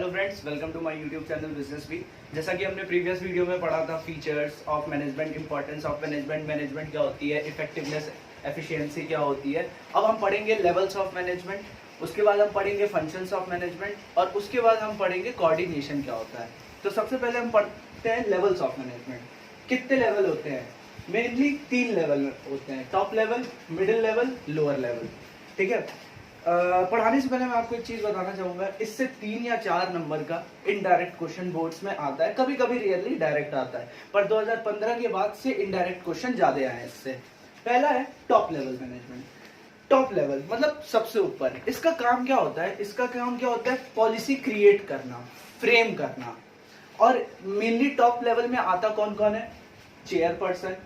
Hello friends, welcome to my YouTube channel business V. जैसा कि हमने प्रीवियस वीडियो में पढ़ा था features of management, importance of management, management क्या होती है, इफेक्टिवनेस, एफिशिएंसी क्या होती है। अब हम पढ़ेंगे लेवल्स ऑफ मैनेजमेंट, उसके बाद हम पढ़ेंगे फंक्शंस ऑफ मैनेजमेंट और उसके बाद हम पढ़ेंगे कोऑर्डिनेशन क्या होता है। तो सबसे पहले हम पढ़ते हैं लेवल्स ऑफ मैनेजमेंट। कितने लेवल होते हैं? मेनली 3 लेवल होते हैं, top level, middle level, lower level. ठीक है। पढ़ाने से पहले मैं आपको एक चीज बताना चाहूंगा, इससे 3 या 4 नंबर का इनडायरेक्ट क्वेश्चन बोर्ड्स में आता है, कभी कभी रियरली डायरेक्ट आता है, पर 2015 के बाद से इनडायरेक्ट क्वेश्चन ज्यादा आए हैं इससे। पहला है top level management. Top level मतलब सबसे ऊपर। इसका काम क्या होता है? इसका काम क्या होता है? पॉलिसी क्रिएट करना, फ्रेम करना। और मेनली टॉप लेवल में आता कौन कौन है? Chairperson,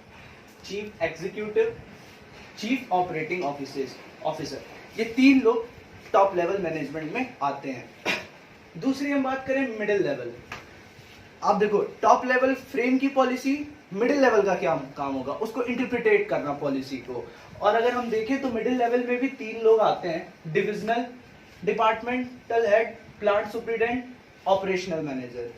chief executive, chief operating officer. ये 3 लोग टॉप लेवल मैनेजमेंट में आते हैं। दूसरी हम बात करें मिडिल लेवल। आप देखो, टॉप लेवल फ्रेम की पॉलिसी, मिडिल लेवल का क्या काम होगा? उसको इंटरप्रिटेट करना पॉलिसी को। और अगर हम देखें तो मिडिल लेवल में भी 3 लोग आते हैं, divisional, departmental head, plant superintendent, operational manager.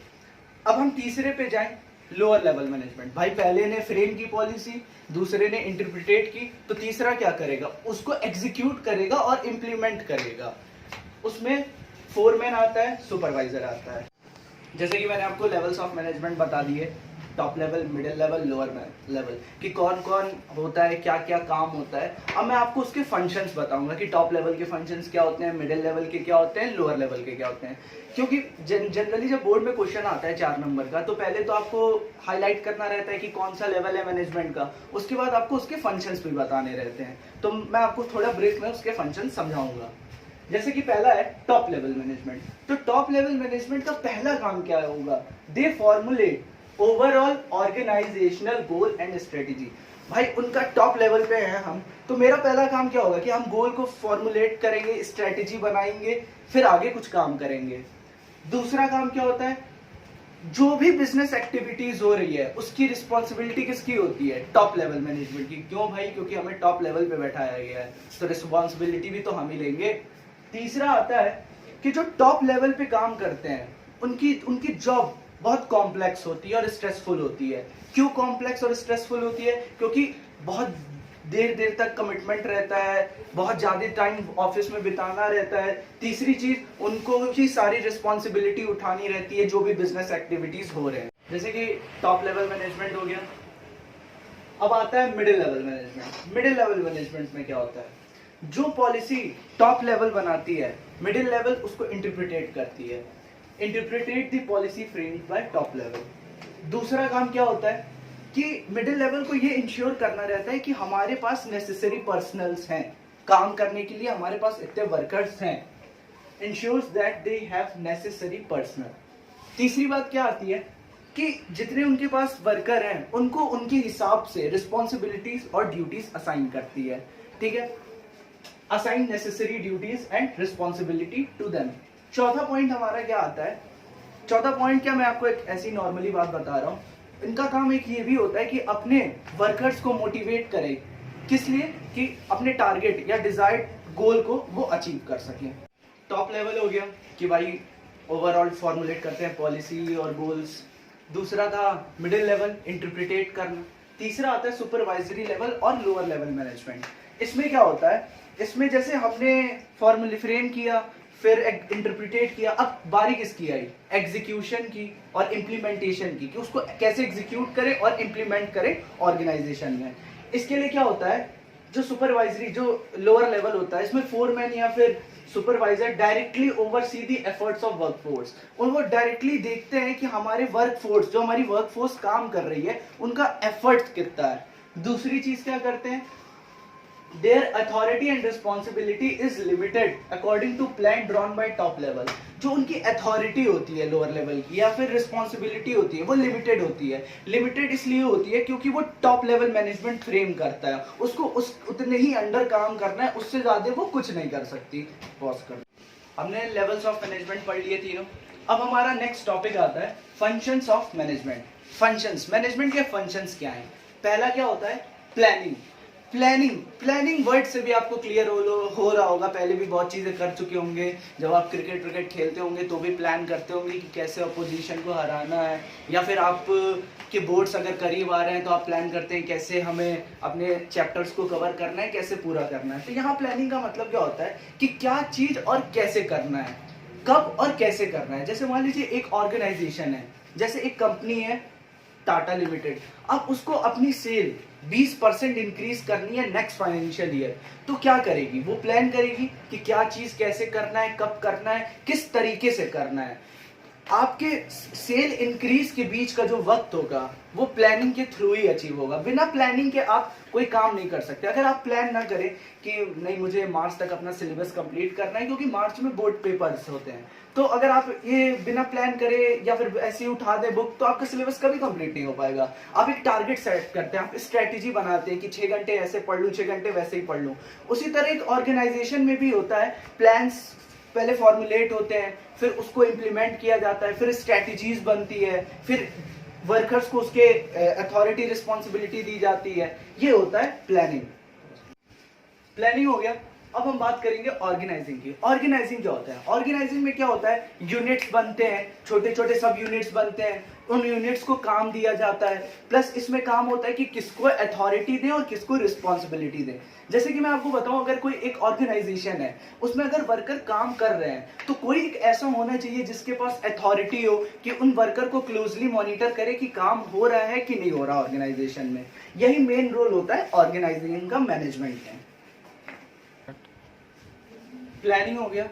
अब हम तीसरे पे जाएं, लोअर लेवल मैनेजमेंट। भाई पहले ने फ्रेम की पॉलिसी, दूसरे ने इंटरप्रिटेट की, तो तीसरा क्या करेगा? उसको एग्जीक्यूट करेगा और इम्प्लीमेंट करेगा। उसमें फोरमैन आता है, सुपरवाइजर आता है। जैसे कि मैंने आपको लेवल्स ऑफ मैनेजमेंट बता दिए, top level, middle level, lower level, कि कौन कौन होता है, क्या क्या काम होता है। अब मैं आपको उसके फंक्शंस बताऊंगा कि टॉप लेवल के फंक्शंस क्या होते हैं, मिडिल लेवल के क्या होते हैं, लोअर लेवल के क्या होते हैं। क्योंकि जनरली जब बोर्ड में क्वेश्चन आता है 4 नंबर का, तो पहले तो आपको हाईलाइट करना रहता है कि कौन सा लेवल है मैनेजमेंट का, उसके बाद आपको उसके फंक्शंस भी बताने रहते हैं। तो मैं आपको थोड़ा ब्रीफ में उसके फंक्शन समझाऊंगा। जैसे कि पहला है टॉप लेवल मैनेजमेंट। तो टॉप लेवल मैनेजमेंट का पहला काम क्या होगा? They formulate overall organisational goal and strategy. भाई उनका टॉप लेवल पे है हम, तो मेरा पहला काम क्या होगा कि हम गोल को फॉर्मुलेट करेंगे, स्ट्रेटेजी बनाएंगे, फिर आगे कुछ काम करेंगे। दूसरा काम क्या होता है? जो भी बिजनेस एक्टिविटीज हो रही है उसकी रिस्पॉन्सिबिलिटी किसकी होती है? टॉप लेवल मैनेजमेंट की। क्यों भाई? क्योंकि हमें टॉप लेवल पे बैठाया गया है, तो रिस्पॉन्सिबिलिटी भी तो हम ही लेंगे। तीसरा आता है कि जो टॉप लेवल पे काम करते हैं उनकी जॉब बहुत कॉम्प्लेक्स होती है और स्ट्रेसफुल होती है। क्यों कॉम्प्लेक्स और स्ट्रेसफुल होती है? क्योंकि बहुत देर तक कमिटमेंट रहता है, बहुत ज्यादा टाइम ऑफिस में बिताना रहता है। तीसरी चीज, उनको ही सारी रिस्पॉन्सिबिलिटी उठानी रहती है जो भी बिजनेस एक्टिविटीज हो रहे हैं। जैसे कि टॉप लेवल मैनेजमेंट हो गया। अब आता है middle level management. Middle level management में क्या होता है? जो पॉलिसी टॉप लेवल बनाती है, मिडिल लेवल उसको इंटरप्रिटेट करती है। Interpret the policy framed bye top level. दूसरा काम क्या होता है कि मिडिल लेवल को ये इंश्योर करना रहता है कि हमारे पास नेसेसरी पर्सनल्स हैं, काम करने के लिए हमारे पास इतने वर्कर्स हैं। Ensures that they have necessary personnel. तीसरी बात क्या आती है कि जितने उनके पास वर्कर हैं उनको उनके हिसाब से रिस्पॉन्सिबिलिटीज और ड्यूटीज असाइन करती है। ठीक है, assign necessary duties and responsibility to them. चौथा पॉइंट हमारा क्या आता है? चौथा पॉइंट क्या, मैं आपको एक ऐसी नॉर्मली बात बता रहा हूँ। इनका काम एक ये भी होता है कि अपने वर्कर्स को मोटिवेट करे। किस लिए? कि अपने टारगेट या डिजायर्ड गोल को वो अचीव कर सकें। टॉप लेवल हो गया कि भाई ओवरऑल फॉर्मुलेट करते हैं पॉलिसी और गोल्स। दूसरा था मिडिल लेवल, इंटरप्रिटेट करना। तीसरा आता है सुपरवाइजरी लेवल और लोअर लेवल मैनेजमेंट। इसमें क्या होता है? इसमें जैसे हमने फॉर्मूले फ्रेम किया, फिर इंटरप्रिटेट किया, अब बारी किसकी आई? एग्जीक्यूशन की और इम्प्लीमेंटेशन की, कि उसको कैसे एग्जीक्यूट करे और इम्प्लीमेंट करे ऑर्गेनाइजेशन में। इसके लिए क्या होता है? जो सुपरवाइजरी, जो लोअर लेवल होता है, इसमें फोरमैन या फिर supervisor directly oversee the efforts of workforce. उनको डायरेक्टली देखते हैं कि हमारे वर्कफोर्स, जो हमारी वर्कफोर्स काम कर रही है, उनका एफर्ट कितना है। दूसरी चीज क्या करते हैं? Their authority and responsibility is limited according to plan drawn by top level। जो उनकी अथॉरिटी होती है लोअर लेवल की या फिर रिस्पॉन्सिबिलिटी होती है, वो लिमिटेड होती है। लिमिटेड इसलिए होती है क्योंकि वो टॉप लेवल मैनेजमेंट फ्रेम करता है, उसको उतने ही अंडर काम करना है, उससे ज्यादा वो कुछ नहीं कर सकती। पॉज कर। हमने लेवल्स ऑफ मैनेजमेंट पढ़ लिए तीनों। अब हमारा नेक्स्ट टॉपिक आता है functions of management. Functions, management के फंक्शंस क्या हैं? पहला क्या होता है? प्लानिंग। प्लानिंग वर्ड से भी आपको क्लियर हो रहा होगा, पहले भी बहुत चीज़ें कर चुके होंगे। जब आप क्रिकेट खेलते होंगे तो भी प्लान करते होंगे कि कैसे अपोजिशन को हराना है, या फिर आप के बोर्ड्स अगर करीब आ रहे हैं तो आप प्लान करते हैं कैसे हमें अपने चैप्टर्स को कवर करना है, कैसे पूरा करना है। तो यहाँ प्लानिंग का मतलब क्या होता है कि क्या चीज़ और कैसे करना है, कब और कैसे करना है। जैसे मान लीजिए एक ऑर्गेनाइजेशन है, जैसे एक कंपनी है टाटा लिमिटेड, अब उसको अपनी सेल 20% इंक्रीज करनी है नेक्स्ट फाइनेंशियल ईयर, तो क्या करेगी? वो प्लान करेगी कि क्या चीज कैसे करना है, कब करना है, किस तरीके से करना है। आपके सेल इंक्रीज के बीच का जो वक्त होगा वो प्लानिंग के थ्रू ही अचीव होगा। बिना प्लानिंग के आप कोई काम नहीं कर सकते। अगर आप प्लान ना करें कि नहीं मुझे मार्च तक अपना सिलेबस कंप्लीट करना है, क्योंकि मार्च में बोर्ड पेपर्स होते हैं, तो अगर आप ये बिना प्लान करें या फिर ऐसे ही उठा दे बुक, तो आपका सिलेबस कभी कंप्लीट नहीं हो पाएगा। आप एक टारगेट सेट करते हैं, आप स्ट्रेटेजी बनाते हैं कि 6 घंटे ऐसे पढ़ लूँ, 6 घंटे वैसे ही पढ़ लूँ। उसी तरह एक ऑर्गेनाइजेशन में भी होता है, प्लान्स पहले फॉर्मुलेट होते हैं, फिर उसको इम्प्लीमेंट किया जाता है, फिर स्ट्रेटजीज बनती है, फिर वर्कर्स को उसके अथॉरिटी रिस्पॉन्सिबिलिटी दी जाती है। ये होता है प्लानिंग हो गया। अब हम बात करेंगे ऑर्गेनाइजिंग की। ऑर्गेनाइजिंग क्या होता है? ऑर्गेनाइजिंग में क्या होता है, यूनिट्स बनते हैं, छोटे छोटे सब यूनिट्स बनते हैं, उन यूनिट्स को काम दिया जाता है, प्लस इसमें काम होता है कि किसको अथॉरिटी दें और किसको रिस्पॉन्सिबिलिटी दें। जैसे कि मैं आपको बताऊं, अगर कोई एक ऑर्गेनाइजेशन है, उसमें अगर वर्कर काम कर रहे हैं, तो कोई एक ऐसा होना चाहिए जिसके पास अथॉरिटी हो कि उन वर्कर को क्लोजली मॉनिटर करे कि काम हो रहा है कि नहीं हो रहा ऑर्गेनाइजेशन में। यही मेन रोल होता है ऑर्गेनाइजिंग का, मैनेजमेंट में। प्लानिंग हो गया,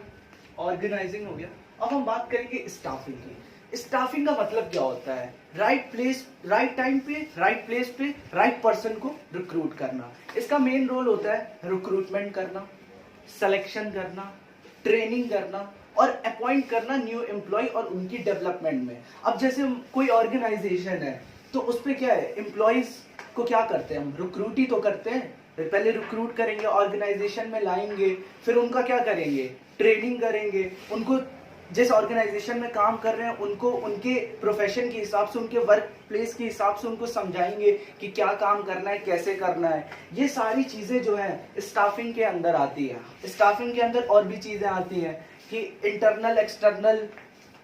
ऑर्गेनाइजिंग हो गया। अब हम बात करेंगे स्टाफिंग की। स्टाफिंग का मतलब क्या होता है? राइट प्लेस, राइट टाइम पे, राइट प्लेस पे, राइट पर्सन को रिक्रूट करना। इसका मेन रोल होता है रिक्रूटमेंट करना, सिलेक्शन करना, ट्रेनिंग करना और अपॉइंट करना न्यू एम्प्लॉय और उनकी डेवलपमेंट में। अब जैसे कोई ऑर्गेनाइजेशन है तो उस पे क्या है, एम्प्लॉयज को क्या करते हैं हम, रिक्रूट ही तो करते हैं। पहले रिक्रूट करेंगे, ऑर्गेनाइजेशन में लाएंगे, फिर उनका क्या करेंगे, ट्रेनिंग करेंगे, उनको जिस ऑर्गेनाइजेशन में काम कर रहे हैं उनको उनके प्रोफेशन के हिसाब से, उनके वर्क प्लेस के हिसाब से उनको समझाएंगे कि क्या काम करना है, कैसे करना है। ये सारी चीजें जो है स्टाफिंग के अंदर आती है। स्टाफिंग के अंदर और भी चीजें आती हैं कि इंटरनल एक्सटर्नल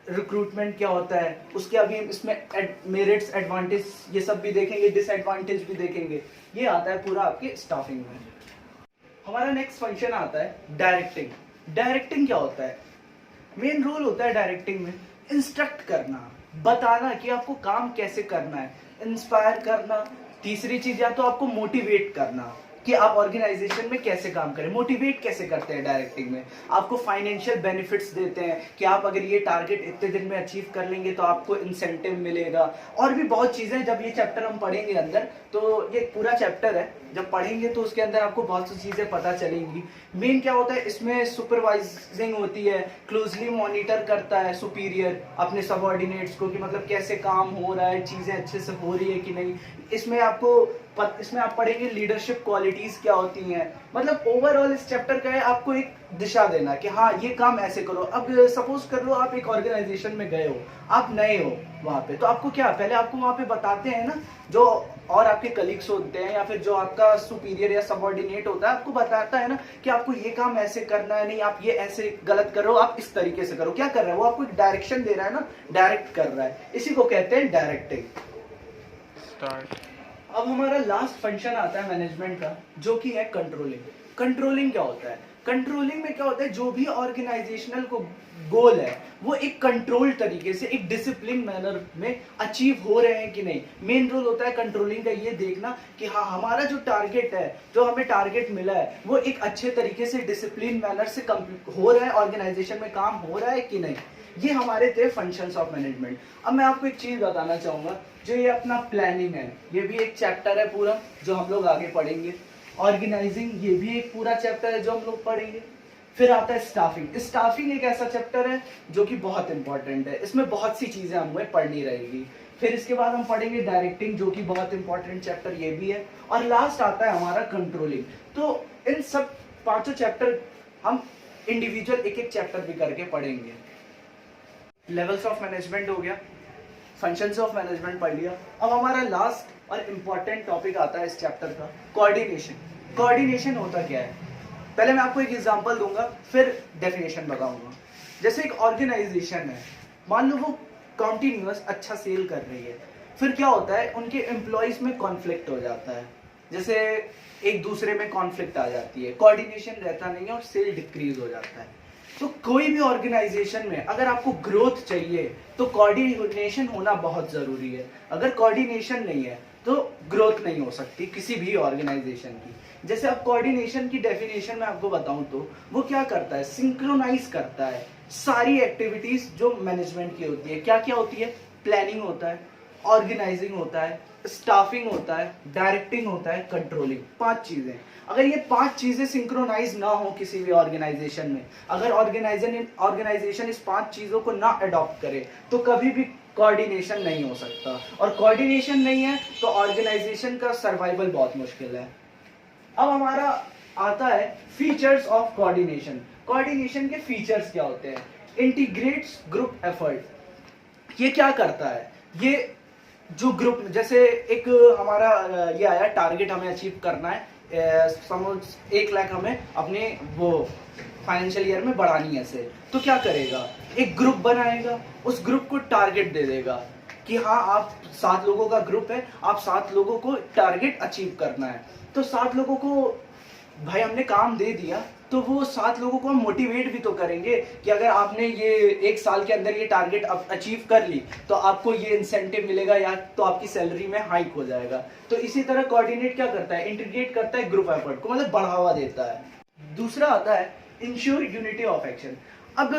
रिक्रूटमेंट क्या होता है, उसके अभी इसमें मेरिट्स, एडवांटेज ये सब भी देखेंगे, डिसएडवांटेज भी देखेंगे। ये आता है पूरा आपके स्टाफिंग में। हमारा नेक्स्ट फंक्शन आता है डायरेक्टिंग। डायरेक्टिंग क्या होता है? मेन रोल होता है डायरेक्टिंग में इंस्ट्रक्ट करना, बताना कि आपको काम कैसे करना है, इंस्पायर करना। तीसरी चीज या तो आपको मोटिवेट करना कि आप ऑर्गेनाइजेशन में कैसे काम करें। मोटिवेट कैसे करते हैं डायरेक्टिंग में? आपको फाइनेंशियल बेनिफिट्स देते हैं कि आप अगर ये टारगेट इतने दिन में अचीव कर लेंगे तो आपको इंसेंटिव मिलेगा। और भी बहुत चीजें, जब ये चैप्टर हम पढ़ेंगे अंदर, तो ये पूरा चैप्टर है, जब पढ़ेंगे तो उसके अंदर आपको बहुत सी चीजें पता चलेंगी। मेन क्या होता है इसमें, सुपरवाइजिंग होती है, क्लोजली मॉनिटर करता है सुपीरियर अपने सबऑर्डिनेट्स को कि मतलब कैसे काम हो रहा है, चीजें अच्छे से हो रही है कि नहीं। इसमें आप पढ़ेंगे लीडरशिप क्वालिटीज क्या होती हैं। मतलब ओवरऑल इस चैप्टर का है आपको एक दिशा देना कि हाँ ये काम ऐसे करो। अब सपोज कर लो आप एक ऑर्गेनाइजेशन में गए हो, आप नए हो वहां पे, तो आपको क्या, पहले आपको वहां पे बताते हैं ना, जो और आपके कलीग्स होते हैं या फिर जो आपका सुपीरियर या सबऑर्डिनेट होता है, आपको बताता है ना कि आपको ये काम ऐसे करना है, नहीं आप ये ऐसे गलत करो, आप इस तरीके से करो। क्या कर रहा है वो? आपको एक डायरेक्शन दे रहा है ना, डायरेक्ट कर रहा है। इसी को कहते हैं डायरेक्टिंग। अब हमारा लास्ट फंक्शन आता है मैनेजमेंट का, जो कि है कंट्रोलिंग। कंट्रोलिंग क्या होता है? कंट्रोलिंग में क्या होता है, जो भी ऑर्गेनाइजेशनल को गोल है वो एक कंट्रोल तरीके से, एक डिसिप्लिन मैनर में अचीव हो रहे हैं कि नहीं। मेन रोल होता है कंट्रोलिंग का ये देखना कि हाँ हमारा जो टारगेट है, जो हमें टारगेट मिला है, वो एक अच्छे तरीके से डिसिप्लिन मैनर से हो रहा है, ऑर्गेनाइजेशन में काम हो रहा है कि नहीं। ये हमारे थे फंक्शंस ऑफ मैनेजमेंट। अब मैं आपको एक चीज बताना चाहूंगा, जो ये अपना प्लानिंग है, ये भी एक चैप्टर है पूरा जो हम लोग आगे पढ़ेंगे। ऑर्गेनाइजिंग, ये भी एक पूरा चैप्टर है जो हम लोग पढ़ेंगे। फिर आता है स्टाफिंग। स्टाफिंग एक ऐसा चैप्टर है जो कि बहुत इंपॉर्टेंट है, इसमें बहुत सी चीजें हमें पढ़नी रहेगी। फिर इसके बाद हम पढ़ेंगे डायरेक्टिंग, जो कि बहुत इंपॉर्टेंट चैप्टर ये भी है। और लास्ट आता है हमारा कंट्रोलिंग। तो इन सब पांचों चैप्टर हम इंडिविजुअल एक एक चैप्टर भी करके पढ़ेंगे। लेवल्स ऑफ मैनेजमेंट हो गया, फंक्शंस ऑफ मैनेजमेंट पढ़ लिया। अब हमारा लास्ट और इम्पॉर्टेंट टॉपिक आता है इस चैप्टर का, कोऑर्डिनेशन। कोऑर्डिनेशन होता क्या है, पहले मैं आपको एक एग्जांपल दूंगा फिर डेफिनेशन बताऊंगा। जैसे एक ऑर्गेनाइजेशन है, मान लो वो कॉन्टिन्यूअस अच्छा सेल कर रही है, फिर क्या होता है उनके एम्प्लॉयज में कॉन्फ्लिक्ट हो जाता है, जैसे एक दूसरे में कॉन्फ्लिक्ट आ जाती है, कोऑर्डिनेशन रहता नहीं है और सेल डिक्रीज हो जाता है। तो कोई भी ऑर्गेनाइजेशन में अगर आपको ग्रोथ चाहिए तो कोऑर्डिनेशन होना बहुत जरूरी है। अगर कोऑर्डिनेशन नहीं है तो ग्रोथ नहीं हो सकती किसी भी ऑर्गेनाइजेशन की। जैसे अब कोऑर्डिनेशन की डेफिनेशन में आपको बताऊं तो वो क्या करता है, सिंक्रोनाइज करता है सारी एक्टिविटीज जो मैनेजमेंट की होती है। क्या क्या होती है, प्लानिंग होता है, ऑर्गेनाइजिंग होता है, स्टाफिंग होता है, डायरेक्टिंग होता है, कंट्रोलिंग, 5 चीजें। अगर ये 5 चीजें सिंक्रोनाइज ना हो किसी भी ऑर्गेनाइजेशन में, अगर ऑर्गेनाइजेशन इस 5 चीजों को ना अडॉप्ट करे तो कभी भी कोऑर्डिनेशन नहीं हो सकता, और कोऑर्डिनेशन नहीं है तो ऑर्गेनाइजेशन का सर्वाइवल बहुत मुश्किल है। अब हमारा आता है फीचर्स ऑफ कोऑर्डिनेशन। कोऑर्डिनेशन के फीचर्स क्या होते हैं, इंटीग्रेट्स ग्रुप एफर्ट। ये क्या करता है, ये जो ग्रुप, जैसे एक हमारा ये आया टारगेट हमें अचीव करना है, सपोज 1 लाख हमें अपने वो फाइनेंशियल ईयर में बढ़ानी है से, तो क्या करेगा, एक ग्रुप बनाएगा, उस ग्रुप को टारगेट दे देगा कि हाँ आप 7 लोगों का ग्रुप है, आप 7 लोगों को टारगेट अचीव करना है। तो 7 लोगों को भाई हमने काम दे दिया तो वो 7 लोगों को हम मोटिवेट भी तो करेंगे कि अगर आपने ये 1 साल के अंदर ये टारगेट अचीव कर ली तो आपको ये इंसेंटिव मिलेगा या तो आपकी सैलरी में हाइक हो जाएगा। तो इसी तरह कोऑर्डिनेट क्या करता है, इंटीग्रेट करता है ग्रुप एफर्ट को, मतलब बढ़ावा देता है। दूसरा आता है इंश्योर यूनिटी ऑफ एक्शन। अब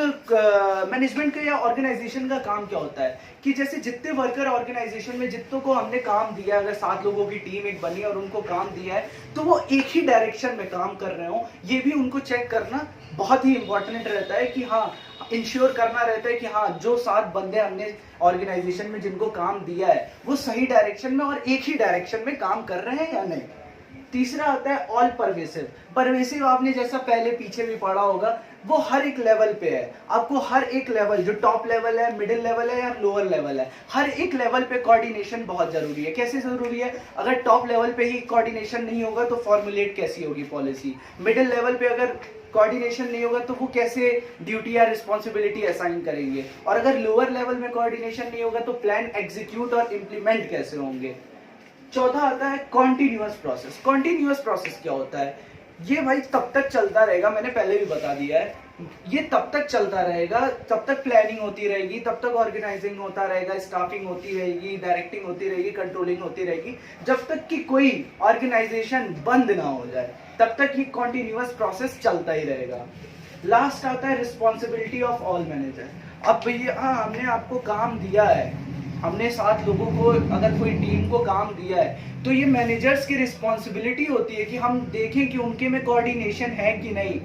मैनेजमेंट का या ऑर्गेनाइजेशन का काम क्या होता है कि जैसे जितने वर्कर ऑर्गेनाइजेशन में जितनों को हमने काम दिया, अगर 7 लोगों की टीम एक बनी और उनको काम दिया है तो वो एक ही डायरेक्शन में काम कर रहे हो, ये भी उनको चेक करना बहुत ही इंपॉर्टेंट रहता है कि हाँ इंश्योर करना रहता है कि हाँ जो 7 बंदे हमने ऑर्गेनाइजेशन में जिनको काम दिया है वो सही डायरेक्शन में और एक ही डायरेक्शन में काम कर रहे हैं या नहीं। तीसरा आता है ऑल परवेसिव। परवेसिव आपने जैसा पहले पीछे भी पढ़ा होगा, वो हर एक लेवल पे है, आपको हर एक लेवल, जो टॉप लेवल है, मिडिल लेवल है या लोअर लेवल है, हर एक लेवल पे कोऑर्डिनेशन बहुत जरूरी है। कैसे जरूरी है, अगर टॉप लेवल पे ही कोऑर्डिनेशन नहीं होगा तो फॉर्मुलेट कैसी होगी पॉलिसी, मिडिल लेवल पे अगर कोऑर्डिनेशन नहीं होगा तो वो कैसे ड्यूटी या रिस्पॉन्सिबिलिटी असाइन करेंगे, और अगर लोअर लेवल में कोऑर्डिनेशन नहीं होगा तो प्लान एग्जीक्यूट और इम्प्लीमेंट कैसे होंगे। चौथा आता है कॉन्टिन्यूअस प्रोसेस। कॉन्टिन्यूअस प्रोसेस क्या होता है, ये भाई तब तक चलता रहेगा, मैंने पहले भी बता दिया है, ये तब तक चलता रहेगा, तब तक प्लानिंग होती रहेगी, तब तक ऑर्गेनाइजिंग होता रहेगा, स्टाफिंग होती रहेगी, डायरेक्टिंग होती रहेगी, कंट्रोलिंग होती रहेगी, जब तक कि कोई ऑर्गेनाइजेशन बंद ना हो जाए तब तक ये कॉन्टिन्यूअस प्रोसेस चलता ही रहेगा। लास्ट आता है रिस्पॉन्सिबिलिटी ऑफ ऑल मैनेजर। अब भैया हमने आपको काम दिया है, हमने 7 लोगों को अगर कोई टीम को काम दिया है तो ये मैनेजर्स की रिस्पॉन्सिबिलिटी होती है कि हम देखें कि उनके में कोऑर्डिनेशन है कि नहीं,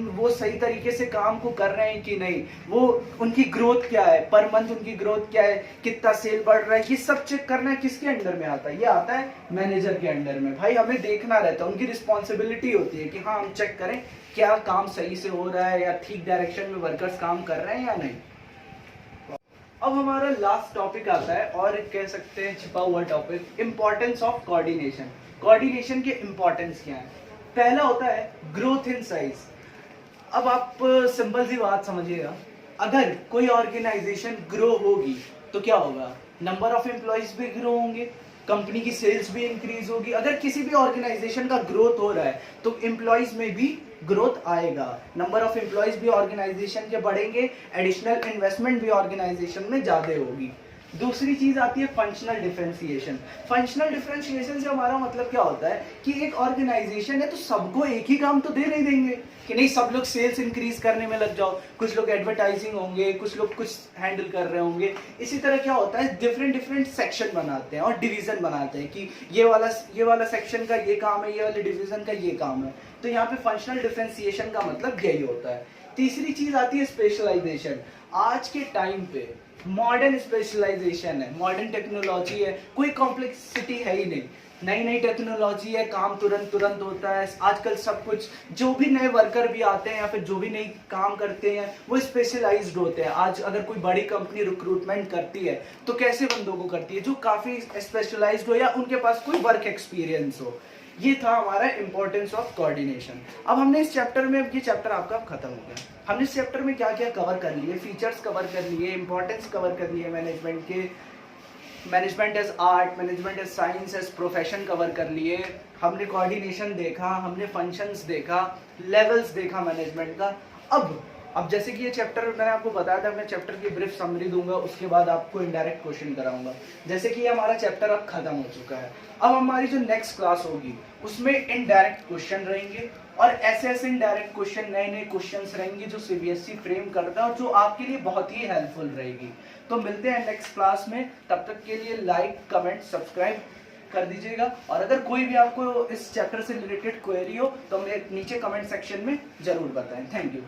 वो सही तरीके से काम को कर रहे हैं कि नहीं, वो उनकी ग्रोथ क्या है, पर मंथ उनकी ग्रोथ क्या है, कितना सेल बढ़ रहा है, ये सब चेक करना किसके अंडर में आता है, ये आता है मैनेजर के अंडर में। भाई हमें देखना रहता है, उनकी रिस्पॉन्सिबिलिटी होती है कि हाँ हम चेक करें क्या काम सही से हो रहा है या ठीक डायरेक्शन में वर्कर्स काम कर रहे हैं या नहीं। अब हमारा लास्ट टॉपिक आता है और कह सकते हैं छिपा हुआ topic, importance of coordination. Coordination के इंपॉर्टेंस क्या है। पहला होता है ग्रोथ इन साइज। अब आप सिंपल सी बात समझिएगा, अगर कोई ऑर्गेनाइजेशन ग्रो होगी तो क्या होगा, नंबर ऑफ एम्प्लॉयज भी ग्रो होंगे, कंपनी की सेल्स भी इंक्रीज होगी। अगर किसी भी ऑर्गेनाइजेशन का ग्रोथ हो रहा है तो एम्प्लॉयज में भी ग्रोथ आएगा, नंबर ऑफ एम्प्लॉयज भी ऑर्गेनाइजेशन के बढ़ेंगे, एडिशनल इन्वेस्टमेंट भी ऑर्गेनाइजेशन में ज्यादा होगी। दूसरी चीज आती है फंक्शनल डिफरेंशिएशन। फंक्शनल डिफरेंशिएशन से हमारा मतलब क्या होता है कि एक ऑर्गेनाइजेशन है तो सबको एक ही काम तो दे नहीं देंगे कि नहीं सब लोग सेल्स इंक्रीज करने में लग जाओ, कुछ लोग एडवर्टाइजिंग होंगे, कुछ लोग कुछ हैंडल कर रहे होंगे। इसी तरह क्या होता है डिफरेंट डिफरेंट सेक्शन बनाते हैं और डिवीजन बनाते हैं कि ये वाला सेक्शन का ये काम है, ये वाले डिवीजन का ये काम है। तो यहाँ पे फंक्शनल डिफरेंशिएशन का मतलब यही होता है। तीसरी चीज आती है स्पेशलाइजेशन। आज के टाइम पे मॉडर्न स्पेशलाइजेशन है, मॉडर्न टेक्नोलॉजी है, कोई कॉम्प्लेक्सिटी है ही नहीं, नई नई टेक्नोलॉजी है, काम तुरंत होता है। आजकल सब कुछ, जो भी नए वर्कर भी आते हैं या फिर जो भी नई काम करते हैं वो स्पेशलाइज्ड होते हैं। आज अगर कोई बड़ी कंपनी रिक्रूटमेंट करती है तो कैसे बंदों को करती है, जो काफी स्पेशलाइज्ड हो या उनके पास कोई वर्क एक्सपीरियंस हो। ये था हमारा इंपॉर्टेंस ऑफ कोऑर्डिनेशन। अब हमने इस चैप्टर में, ये चैप्टर आपका खत्म हो गया। हमने इस चैप्टर में क्या क्या कवर कर लिए, फीचर्स कवर कर लिए, इंपॉर्टेंस कवर कर लिए मैनेजमेंट के, management as art, management as science, as profession cover कर लिए, हमने कोऑर्डिनेशन देखा, हमने फंक्शंस देखा, लेवल्स देखा मैनेजमेंट का। अब जैसे कि ये चैप्टर मैंने आपको बताया था, मैं चैप्टर की ब्रीफ समरी दूंगा, उसके बाद आपको इनडायरेक्ट क्वेश्चन कराऊंगा। जैसे कि ये हमारा चैप्टर अब खत्म हो चुका है, अब हमारी जो नेक्स्ट क्लास होगी उसमें इनडायरेक्ट क्वेश्चन रहेंगे, और ऐसे ऐसे इनडायरेक्ट क्वेश्चन, नए नए क्वेश्चंस रहेंगे जो सीबीएसई फ्रेम करता है और जो आपके लिए बहुत ही हेल्पफुल रहेगी। तो मिलते हैं नेक्स्ट क्लास में, तब तक के लिए लाइक, कमेंट, सब्सक्राइब कर दीजिएगा। और अगर कोई भी आपको इस चैप्टर से रिलेटेड क्वेरी हो तो मेरे नीचे कमेंट सेक्शन में जरूर बताएं। Thank you.